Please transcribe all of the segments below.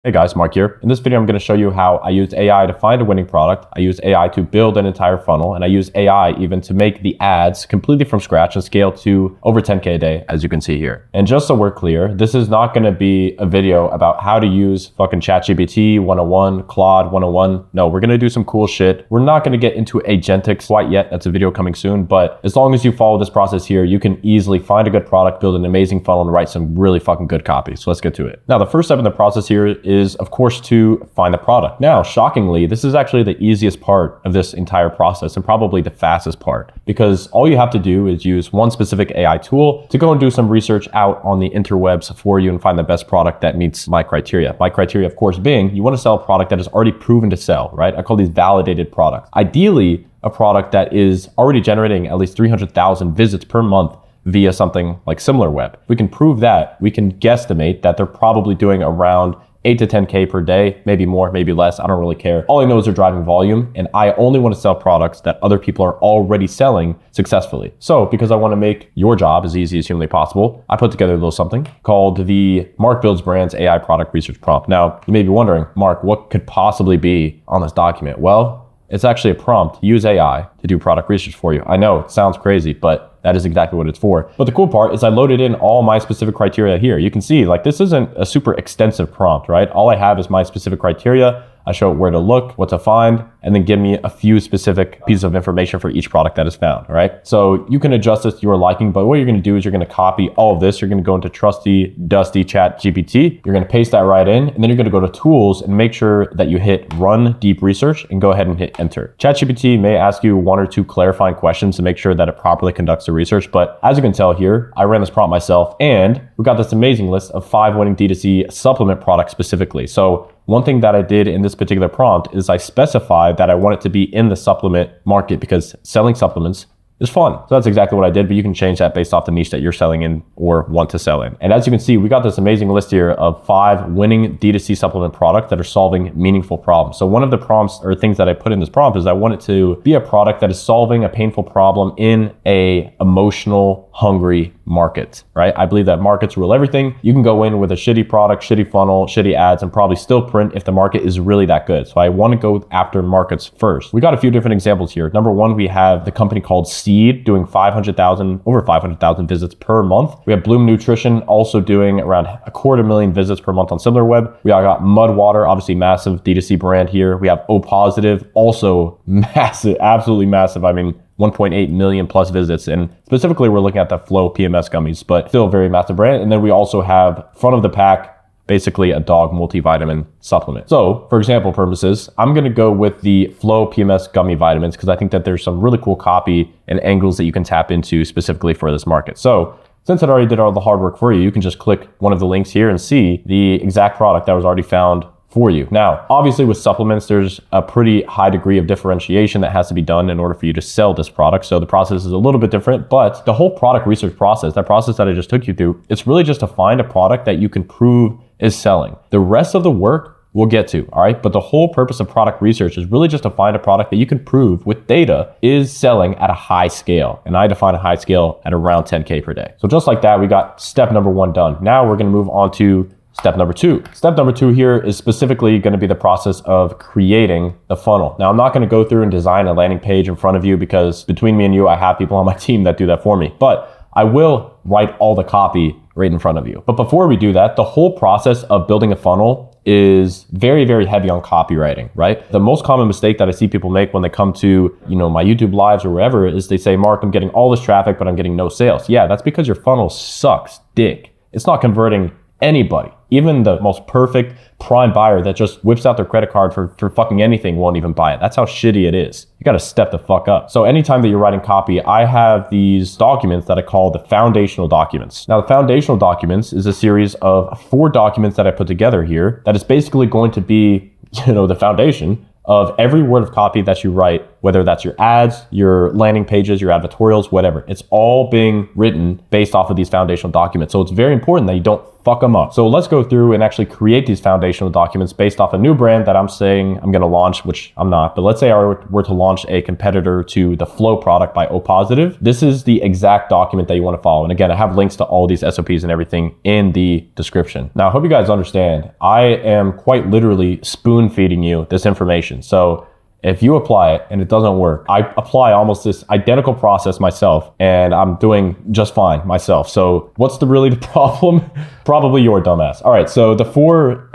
Hey guys, Mark here. In this video, I'm going to show you how I used AI to find a winning product. I use AI to build an entire funnel, and I use AI even to make the ads completely from scratch and scale to over 10K a day, as you can see here. And just so we're clear, this is not going to be a video about how to use fucking ChatGPT 101, Claude 101. No, we're going to do some cool shit. We're not going to get into agentics quite yet. That's a video coming soon. But as long as you follow this process here, you can easily find a good product, build an amazing funnel, and write some really fucking good copy. So let's get to it. Now, the first step in the process here is, of course, to find the product. Now, shockingly, this is actually the easiest part of this entire process and probably the fastest part, because all you have to do is use one specific AI tool to go and do some research out on the interwebs for you and find the best product that meets my criteria. My criteria, of course, being you want to sell a product that is already proven to sell, right? I call these validated products. Ideally, a product that is already generating at least 300,000 visits per month via something like SimilarWeb. If we can prove that, we can guesstimate that they're probably doing around 8 to 10K per day, maybe more, maybe less. I don't really care. All I know is they're driving volume, and I only want to sell products that other people are already selling successfully. So because I want to make your job as easy as humanly possible, I put together a little something called the Mark Builds Brands AI Product Research Prompt. Now, you may be wondering, Mark, what could possibly be on this document? Well, it's actually a prompt. Use AI to do product research for you. I know it sounds crazy, but that is exactly what it's for. But the cool part is I loaded in all my specific criteria here. You can see, like, this isn't a super extensive prompt, right? All I have is my specific criteria. I show it where to look, what to find, and then give me a few specific pieces of information for each product that is found, all right? So you can adjust this to your liking, but what you're gonna do is you're gonna copy all of this. You're gonna go into trusty, dusty ChatGPT. You're gonna paste that right in, and then you're gonna go to tools and make sure that you hit run deep research and go ahead and hit enter. ChatGPT may ask you one or two clarifying questions to make sure that it properly conducts the research, but as you can tell here, I ran this prompt myself, and we got this amazing list of 5 winning D2C supplement products specifically. So one thing that I did in this particular prompt is I specified that I want it to be in the supplement market because selling supplements is fun. So that's exactly what I did, but you can change that based off the niche that you're selling in or want to sell in. And as you can see, we got this amazing list here of 5 winning D2C supplement products that are solving meaningful problems. So one of the prompts or things that I put in this prompt is I want it to be a product that is solving a painful problem in a emotional, hungry market, right? I believe that markets rule everything. You can go in with a shitty product, shitty funnel, shitty ads, and probably still print if the market is really that good. So I want to go after markets first. We got a few different examples here. Number one, we have the company called Seed doing over 500,000 visits per month. We have Bloom Nutrition also doing around 250,000 visits per month on SimilarWeb. We got Mudwater, obviously massive D2C brand here. We have O Positive, also massive, absolutely massive. I mean, 1.8 million plus visits. And specifically, we're looking at the Flow PMS gummies, but still a very massive brand. And then we also have front of the pack, basically a dog multivitamin supplement. So for example purposes, I'm going to go with the Flow PMS gummy vitamins because I think that there's some really cool copy and angles that you can tap into specifically for this market. So since it already did all the hard work for you, you can just click one of the links here and see the exact product that was already found for you. Now, obviously with supplements, there's a pretty high degree of differentiation that has to be done in order for you to sell this product. So the process is a little bit different, but the whole product research process, that process that I just took you through, it's really just to find a product that you can prove is selling. The rest of the work we'll get to, all right? But the whole purpose of product research is really just to find a product that you can prove with data is selling at a high scale. And I define a high scale at around 10K per day. So just like that, we got step number 1 done. Now we're gonna move on to step number 2. Step number 2 here is specifically going to be the process of creating the funnel. Now, I'm not going to go through and design a landing page in front of you because between me and you, I have people on my team that do that for me. But I will write all the copy right in front of you. But before we do that, the whole process of building a funnel is very, very heavy on copywriting, right? The most common mistake that I see people make when they come to, my YouTube lives or wherever is they say, Mark, I'm getting all this traffic, but I'm getting no sales. Yeah, that's because your funnel sucks dick. It's not converting anybody. Even the most perfect prime buyer that just whips out their credit card for fucking anything won't even buy it. That's how shitty it is. You got to step the fuck up. So anytime that you're writing copy, I have these documents that I call the foundational documents. Now, the foundational documents is a series of 4 documents that I put together here that is basically going to be, the foundation of every word of copy that you write whether that's your ads, your landing pages, your advertorials, whatever. It's all being written based off of these foundational documents. So it's very important that you don't fuck them up. So let's go through and actually create these foundational documents based off a new brand that I'm saying I'm going to launch, which I'm not. But let's say I were to launch a competitor to the Flow product by O Positive. This is the exact document that you want to follow. And again, I have links to all these SOPs and everything in the description. Now, I hope you guys understand. I am quite literally spoon feeding you this information. So if you apply it and it doesn't work, I apply almost this identical process myself and I'm doing just fine myself. So what's the problem? Probably your dumbass. All right, so the four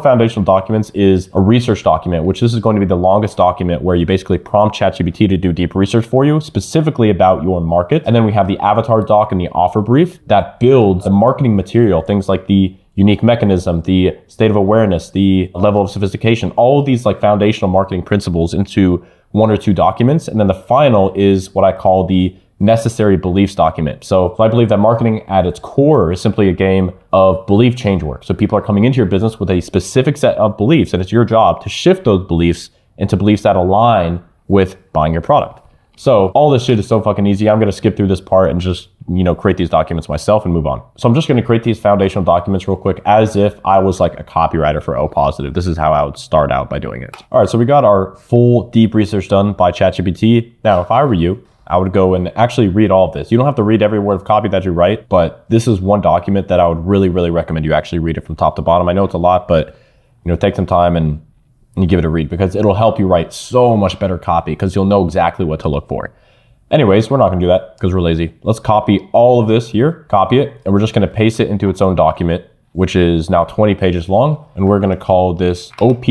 foundational documents is a research document, which this is going to be the longest document where you basically prompt ChatGPT to do deep research for you, specifically about your market. And then we have the avatar doc and the offer brief that builds the marketing material, things like the unique mechanism, the state of awareness, the level of sophistication, all of these like foundational marketing principles into 1 or 2 documents. And then the final is what I call the necessary beliefs document. So I believe that marketing at its core is simply a game of belief change work. So people are coming into your business with a specific set of beliefs, and it's your job to shift those beliefs into beliefs that align with buying your product. So all this shit is so fucking easy. I'm going to skip through this part and just, create these documents myself and move on. So I'm just going to create these foundational documents real quick as if I was like a copywriter for O Positive. This is how I would start out by doing it. All right, so we got our full deep research done by ChatGPT. Now, if I were you, I would go and actually read all of this. You don't have to read every word of copy that you write, but this is one document that I would really, really recommend you actually read it from top to bottom. I know it's a lot, but take some time and you give it a read because it'll help you write so much better copy because you'll know exactly what to look for. Anyways, we're not gonna do that because we're lazy. Let's copy all of this here, copy it, and we're just gonna paste it into its own document, which is now 20 pages long, and we're gonna call this OP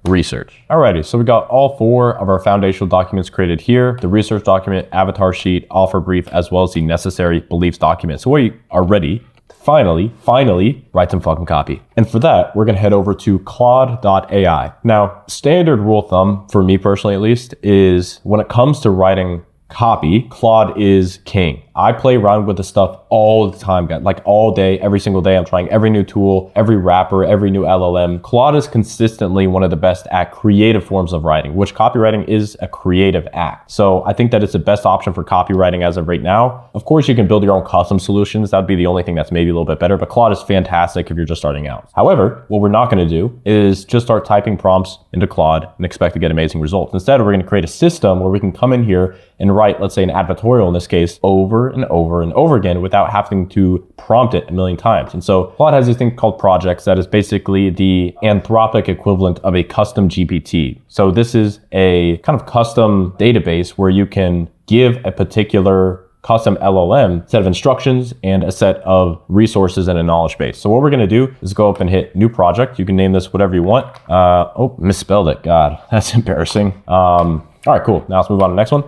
Research. Alrighty, so we got all 4 of our foundational documents created here, the research document, avatar sheet, offer brief, as well as the necessary beliefs document. So we are ready finally write some fucking copy. And for that, we're gonna head over to Claude.ai. Now, standard rule of thumb, for me personally at least, is when it comes to writing copy, Claude is king. I play around with this stuff all the time, guys. Like all day, every single day, I'm trying every new tool, every wrapper, every new LLM. Claude is consistently one of the best at creative forms of writing, which copywriting is a creative act. So I think that it's the best option for copywriting as of right now. Of course, you can build your own custom solutions. That'd be the only thing that's maybe a little bit better, but Claude is fantastic if you're just starting out. However, what we're not gonna do is just start typing prompts into Claude and expect to get amazing results. Instead, we're gonna create a system where we can come in here and write, let's say an advertorial in this case, over and over and over again without having to prompt it a million times. And so Claude has this thing called projects that is basically the Anthropic equivalent of a custom GPT. So this is a kind of custom database where you can give a particular custom LLM set of instructions and a set of resources and a knowledge base. So what we're gonna do is go up and hit new project. You can name this whatever you want. Oh, misspelled it. God, that's embarrassing. All right, cool. Now let's move on to the next one.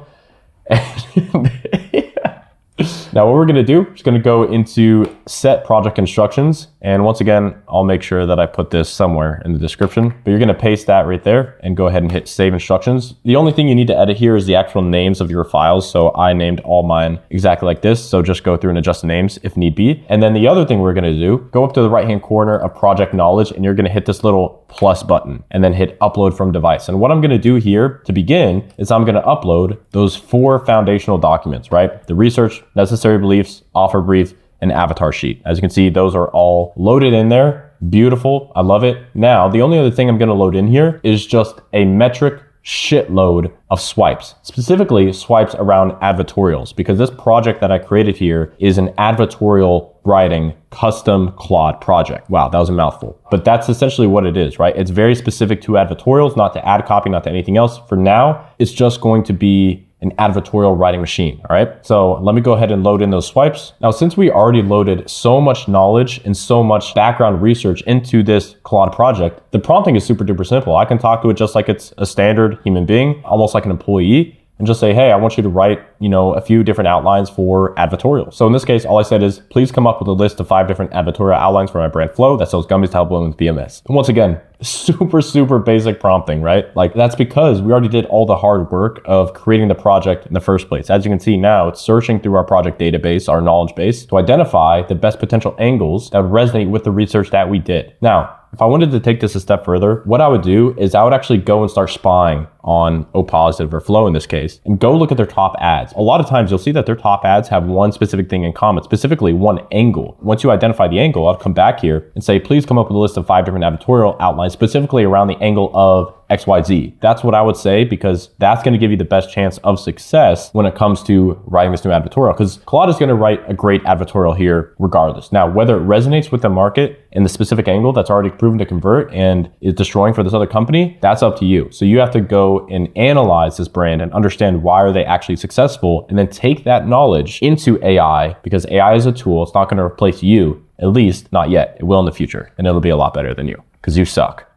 Now what we're gonna do is gonna go into set project instructions. And once again, I'll make sure that I put this somewhere in the description, but you're gonna paste that right there and go ahead and hit save instructions. The only thing you need to edit here is the actual names of your files. So I named all mine exactly like this. So just go through and adjust the names if need be. And then the other thing we're gonna do, go up to the right-hand corner of project knowledge and you're gonna hit this little plus button and then hit upload from device. And what I'm gonna do here to begin is I'm gonna upload those 4 foundational documents, right? The research, necessary beliefs, offer brief, and avatar sheet. As you can see, those are all loaded in there. Beautiful, I love it. Now, the only other thing I'm gonna load in here is just a metric shitload of swipes, specifically swipes around advertorials, because this project that I created here is an advertorial writing custom Claude project. Wow, that was a mouthful, but that's essentially what it is, right? It's very specific to advertorials, not to ad copy, not to anything else. For now, it's just going to be an advertorial writing machine, all right? So let me go ahead and load in those swipes. Now, since we already loaded so much knowledge and so much background research into this Claude project, the prompting is super duper simple. I can talk to it just like it's a standard human being, almost like an employee, and just say, hey, I want you to write, a few different outlines for advertorials. So in this case, all I said is, please come up with a list of 5 different advertorial outlines for my brand Flow that sells gummies to help women with PMS. And once again, super basic prompting, right? Like that's because we already did all the hard work of creating the project in the first place. As you can see now, it's searching through our project database, our knowledge base, to identify the best potential angles that would resonate with the research that we did. Now, If I wanted to take this a step further, what I would do is I would actually go and start spying on O Positive or Flow in this case, and go look at their top ads. A lot of times you'll see that their top ads have one specific thing in common, specifically one angle. Once you identify the angle, I'll come back here and say, please come up with a list of 5 different advertorial outlines specifically around the angle of XYZ. That's what I would say, because that's going to give you the best chance of success when it comes to writing this new advertorial, because Claude is going to write a great advertorial here regardless. Now, whether it resonates with the market in the specific angle that's already proven to convert and is destroying for this other company, that's up to you. So you have to go and analyze this brand and understand why are they actually successful, and then take that knowledge into AI, because AI is a tool. It's not going to replace you, at least not yet. It will in the future, and it'll be a lot better than you, because you suck.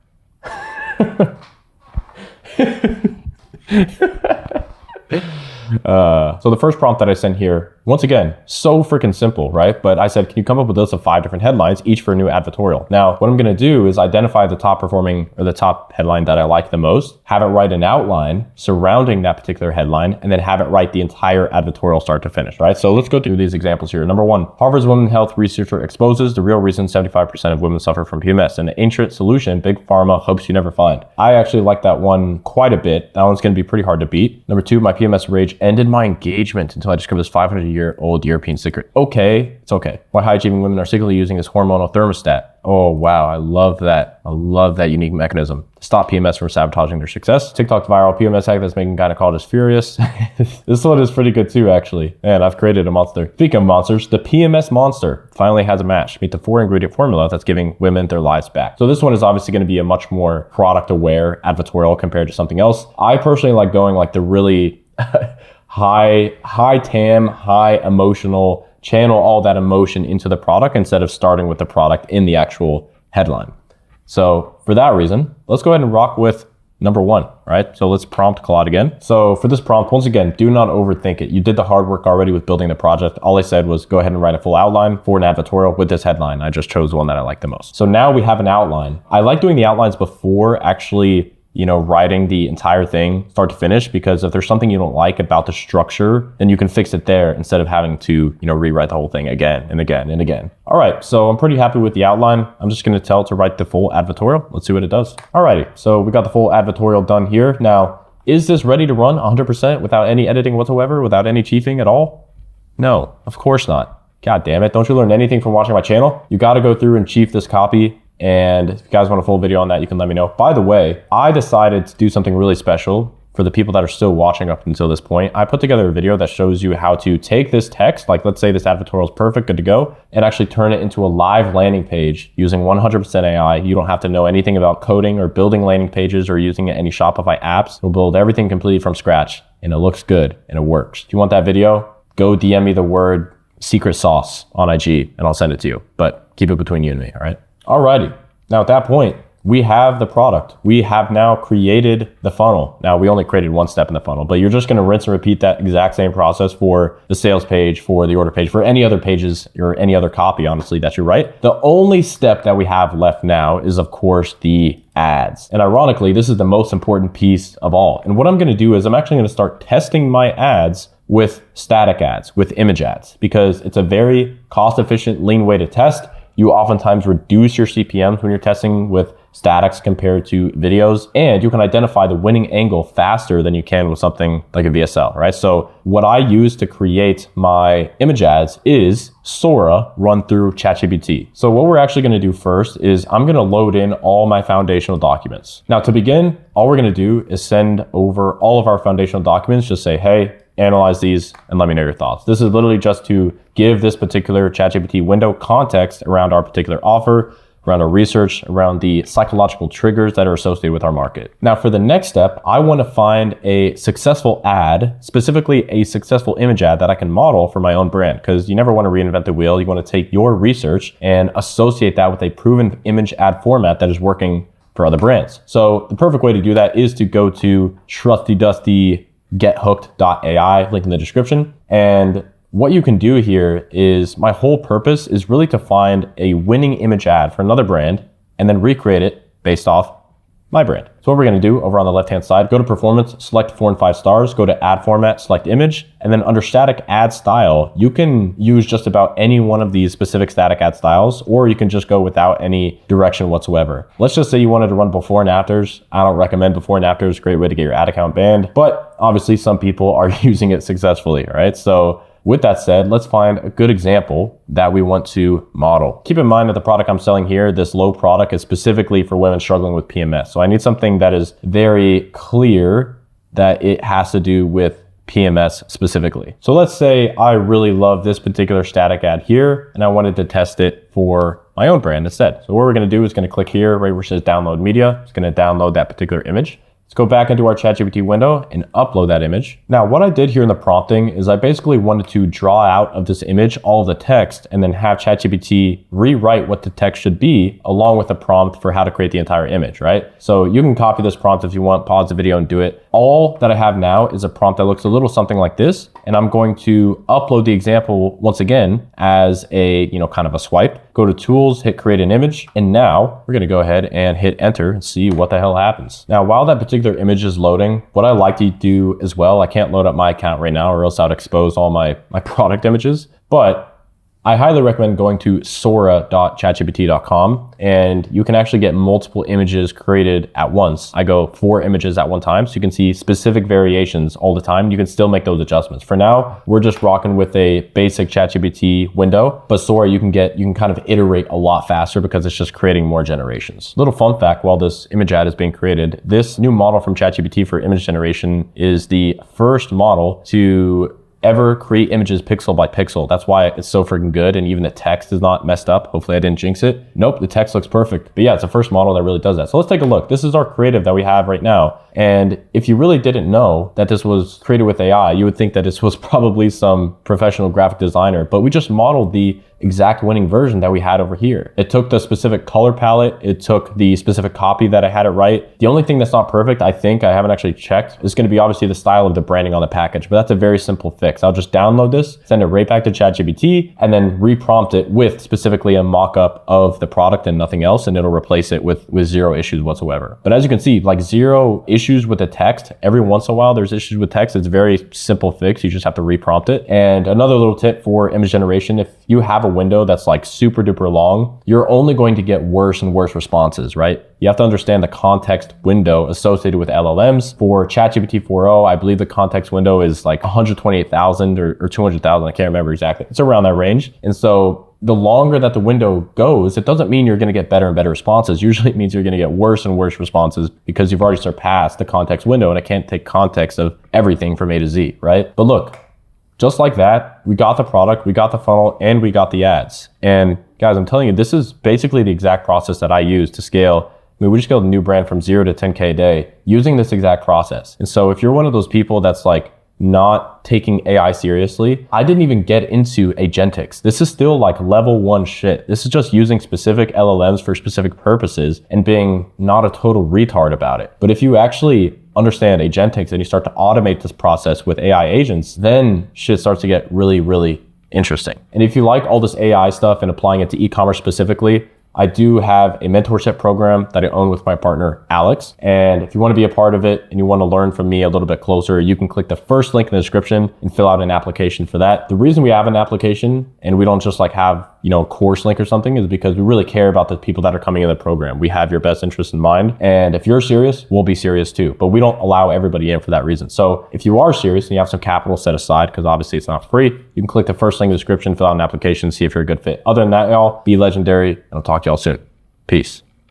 So the first prompt that I sent here, once again, so freaking simple, right? But I said, can you come up with a list of 5 different headlines, each for a new advertorial? Now, what I'm going to do is identify the top performing or the top headline that I like the most, have it write an outline surrounding that particular headline, and then have it write the entire advertorial start to finish, right? So let's go through these examples here. Number 1, Harvard's women's health researcher exposes the real reason 75% of women suffer from PMS, and the ancient solution Big Pharma hopes you never find. I actually like that one quite a bit. That one's going to be pretty hard to beat. Number 2, my PMS rage ended my engagement until I discovered this 500-year-old European secret. Okay, it's okay. Why high-achieving women are secretly using this hormonal thermostat. Oh, wow, I love that. I love that unique mechanism. Stop PMS from sabotaging their success. TikTok's viral PMS hack that's making gynecologists furious. This one is pretty good too, actually. Man, I've created a monster. Speaking of monsters, the PMS monster finally has a match. Meet the 4-ingredient formula that's giving women their lives back. So this one is obviously going to be a much more product-aware advertorial compared to something else. I personally like going like the really high TAM, high emotional, channel all that emotion into the product instead of starting with the product in the actual headline. So for that reason, let's go ahead and rock with number 1, right? So let's prompt Claude again. So for this prompt, once again, do not overthink it. You did the hard work already with building the project. All I said was go ahead and write a full outline for an advertorial with this headline. I just chose the one that I like the most. So now we have an outline. I like doing the outlines before actually writing the entire thing start to finish, because if there's something you don't like about the structure, then you can fix it there instead of having to, rewrite the whole thing again and again and again. All right, so I'm pretty happy with the outline. I'm just going to tell it to write the full advertorial. Let's see what it does. All righty, so we got the full advertorial done here. Now, is this ready to run 100% without any editing whatsoever, without any chiefing at all? No, of course not. God damn it. Don't you learn anything from watching my channel? You got to go through and chief this copy. And if you guys want a full video on that, you can let me know. By the way, I decided to do something really special for the people that are still watching up until this point. I put together a video that shows you how to take this text, like let's say this advertorial is perfect, good to go, and actually turn it into a live landing page using 100% AI. You don't have to know anything about coding or building landing pages or using any Shopify apps. We'll build everything completely from scratch, and it looks good and it works. If you want that video, go DM me the word secret sauce on IG and I'll send it to you, but keep it between you and me, all right? Alrighty, now at that point, we have the product. We have now created the funnel. Now we only created one step in the funnel, but you're just gonna rinse and repeat that exact same process for the sales page, for the order page, for any other pages or any other copy, honestly, that you write. The only step that we have left now is of course the ads. And ironically, this is the most important piece of all. And what I'm gonna do is I'm actually gonna start testing my ads with static ads, with image ads, because it's a very cost-efficient, lean way to test. You oftentimes reduce your CPMs when you're testing with statics compared to videos, and you can identify the winning angle faster than you can with something like a VSL, right? So what I use to create my image ads is Sora run through ChatGPT. So what we're actually gonna do first is I'm gonna load in all my foundational documents. Now to begin, all we're gonna do is send over all of our foundational documents, just say, hey, analyze these and let me know your thoughts. This is literally just to give this particular ChatGPT window context around our particular offer, around our research, around the psychological triggers that are associated with our market. Now for the next step, I want to find a successful ad, specifically a successful image ad that I can model for my own brand, because you never want to reinvent the wheel. You want to take your research and associate that with a proven image ad format that is working for other brands. So the perfect way to do that is to go to trusty dusty gethooked.ai, link in the description. And what you can do here is, my whole purpose is really to find a winning image ad for another brand and then recreate it based off my brand. So what we're going to do over on the left-hand side, go to performance, select 4 and 5 stars, go to ad format, select image, and then under static ad style, you can use just about any one of these specific static ad styles, or you can just go without any direction whatsoever. Let's just say you wanted to run before and afters. I don't recommend before and afters. Great way to get your ad account banned, but obviously some people are using it successfully, right? So with that said, let's find a good example that we want to model. Keep in mind that the product I'm selling here, this low product, is specifically for women struggling with PMS. So I need something that is very clear that it has to do with PMS specifically. So let's say I really love this particular static ad here and I wanted to test it for my own brand instead. So what we're going to do is going to click here right where it says download media. It's going to download that particular image. Let's go back into our ChatGPT window and upload that image. Now, what I did here in the prompting is I basically wanted to draw out of this image all of the text and then have ChatGPT rewrite what the text should be along with a prompt for how to create the entire image, right? So you can copy this prompt if you want, pause the video and do it. All that I have now is a prompt that looks a little something like this. And I'm going to upload the example once again as a, kind of a swipe. Go to tools, hit create an image. And now we're going to go ahead and hit enter and see what the hell happens. Now, while that particular image is loading, what I like to do as well, I can't load up my account right now or else I would expose all my product images, but I highly recommend going to sora.chatgpt.com and you can actually get multiple images created at once. I go 4 images at one time, so you can see specific variations all the time. You can still make those adjustments. For now, we're just rocking with a basic ChatGPT window, but Sora you can kind of iterate a lot faster because it's just creating more generations. Little fun fact, while this image ad is being created, this new model from ChatGPT for image generation is the first model to ever create images pixel by pixel. That's why it's so freaking good. And even the text is not messed up. Hopefully I didn't jinx it. Nope, the text looks perfect. But yeah, it's the first model that really does that. So let's take a look. This is our creative that we have right now. And if you really didn't know that this was created with AI, you would think that this was probably some professional graphic designer, but we just modeled the exact winning version that we had over here. It took the specific color palette. It took the specific copy that I had it right. The only thing that's not perfect, I haven't actually checked, is going to be obviously the style of the branding on the package, but that's a very simple fix. I'll just download this, send it right back to ChatGPT, and then reprompt it with specifically a mock-up of the product and nothing else, and it'll replace it with 0 issues whatsoever. But as you can see, like 0 issues with the text. Every once in a while, there's issues with text. It's a very simple fix. You just have to reprompt it. And another little tip for image generation, if you have a window that's like super duper long, you're only going to get worse and worse responses, right? You have to understand the context window associated with LLMs. For ChatGPT 4.0, I believe the context window is like 128,000 or 200,000. I can't remember exactly. It's around that range. And so the longer that the window goes, it doesn't mean you're going to get better and better responses. Usually it means you're going to get worse and worse responses because you've already surpassed the context window and it can't take context of everything from A to Z, right? But look, just like that, we got the product, we got the funnel, and we got the ads. And guys, I'm telling you, this is basically the exact process that I use to scale. We just scaled a new brand from 0 to 10K a day using this exact process. And so if you're one of those people that's like not taking AI seriously, I didn't even get into agentics. This is still like level 1 shit. This is just using specific LLMs for specific purposes and being not a total retard about it. But if you actually understand agentics and you start to automate this process with AI agents, then shit starts to get really, really interesting. And if you like all this AI stuff and applying it to e-commerce specifically, I do have a mentorship program that I own with my partner, Alex. And if you want to be a part of it and you want to learn from me a little bit closer, you can click the first link in the description and fill out an application for that. The reason we have an application and we don't just like have, a course link or something is because we really care about the people that are coming in the program. We have your best interest in mind. And if you're serious, we'll be serious too. But we don't allow everybody in for that reason. So if you are serious and you have some capital set aside, because obviously it's not free, you can click the first link in the description, fill out an application, see if you're a good fit. Other than that, y'all, be legendary, and I'll talk to y'all soon. Peace.